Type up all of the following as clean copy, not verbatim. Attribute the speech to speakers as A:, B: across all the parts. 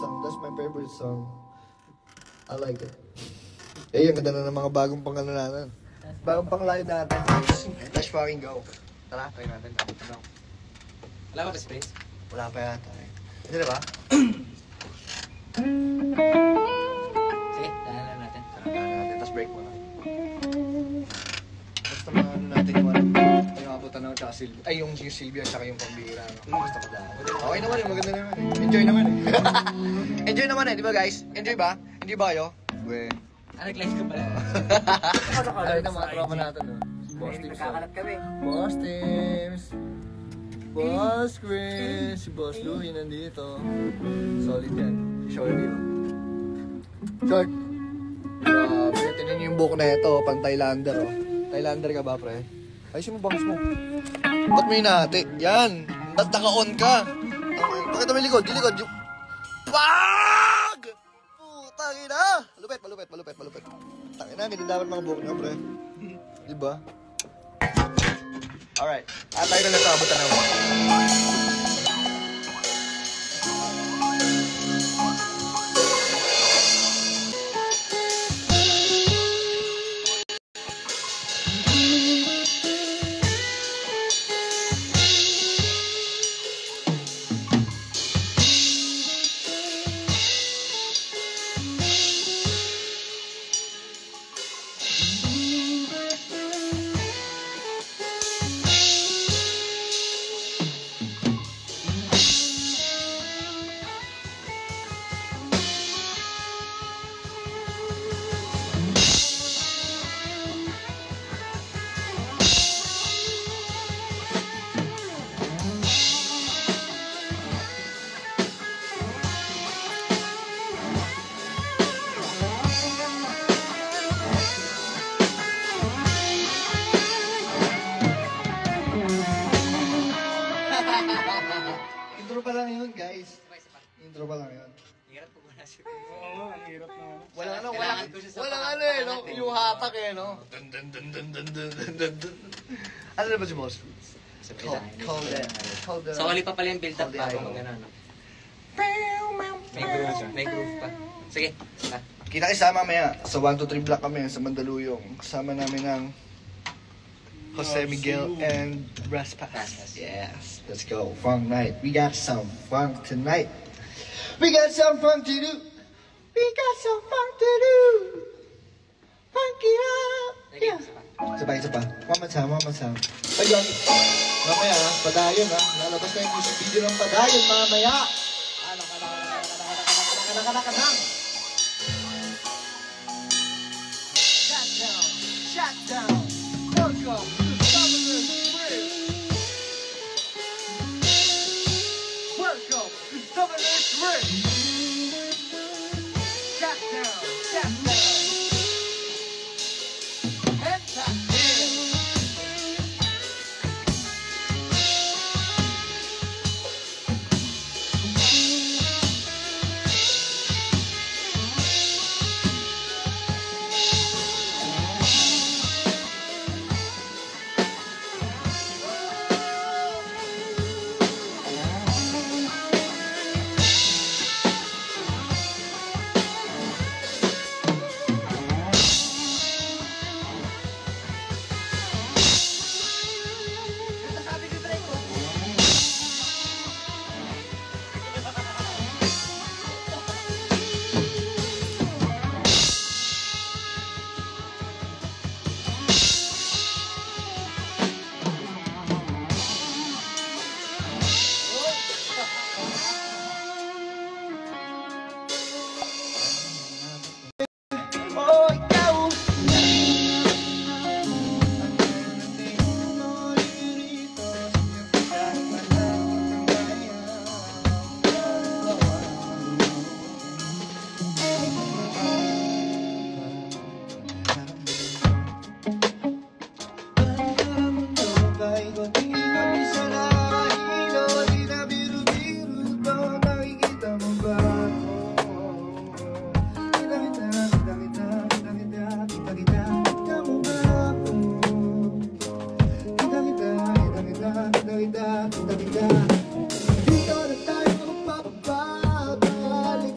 A: song. That's my favorite song. I like it. Eh, ang ganda na ng mga bagong pang-ano natin. Bagong pang-live natin. Let's fucking go. Tara, try natin.
B: Wala ba space?
A: Wala pa yata eh. Hindi na ba?
B: Sige, dahan natin.
A: Dahan natin, tapos break muna. Basta mga ano natin yung abutan ng tsaka Silvia. Ay, yung Silvia tsaka yung pambira. Basta pa dahan. Okay naman eh, maganda naman eh. Enjoy naman eh. Enjoy naman eh, di ba guys? Enjoy ba? Enjoy ba kayo? We.
B: Nag-live ka pala.
A: Ay na mga tropa natin no. Boss Tims.
B: Nakakalat kami.
A: Boss Tims. Boss Chris. Si Boss Louie nandito. Solid yan. Shorty. Short. Tignan niyo yung buhok na ito. Pang Thailander oh. Thailander ka ba pre? Ayusin mo bangs mo. Ba't mo hinahati? Yan. Ba't naka-on ka? Pakita mo yung likod. Yung likod. Pag! Putang ina! Malupit. Tangin na, hindi dapat mga buhok niyo pre. Diba? Alright. At tayo na lang sa abutan naman. Intro pa lang yun, guys. Intro pa lang yun.
B: Hirap po ba na siya?
C: Oo, ang hirap na.
A: Walang ano eh, no? Yung hatak eh, no? Ano na ba si Boss?
B: So, wali pa pala yung build-up bago mag-ano, no? May groove pa. Sige, saka.
A: Kita kayo sa mamaya. Sa 1, 2, 3 block kami sa Mandaluyong. Kasama namin ang Jose Miguel and Brass Pass. Yes, let's go. Funk night. We got some funk tonight. We got some funk to do. We got some funk to do. Funk it up. Yeah. Isa pa. One more time. Ayun. Mamaya, padayon ha. Lalabas na yung music video ng padayon mamaya. Shut down. Welcome to Summer's Spring. Welcome to Summer's Spring. Shut down. Head back in. Dito na tayo magpapabalik.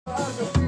A: Bye.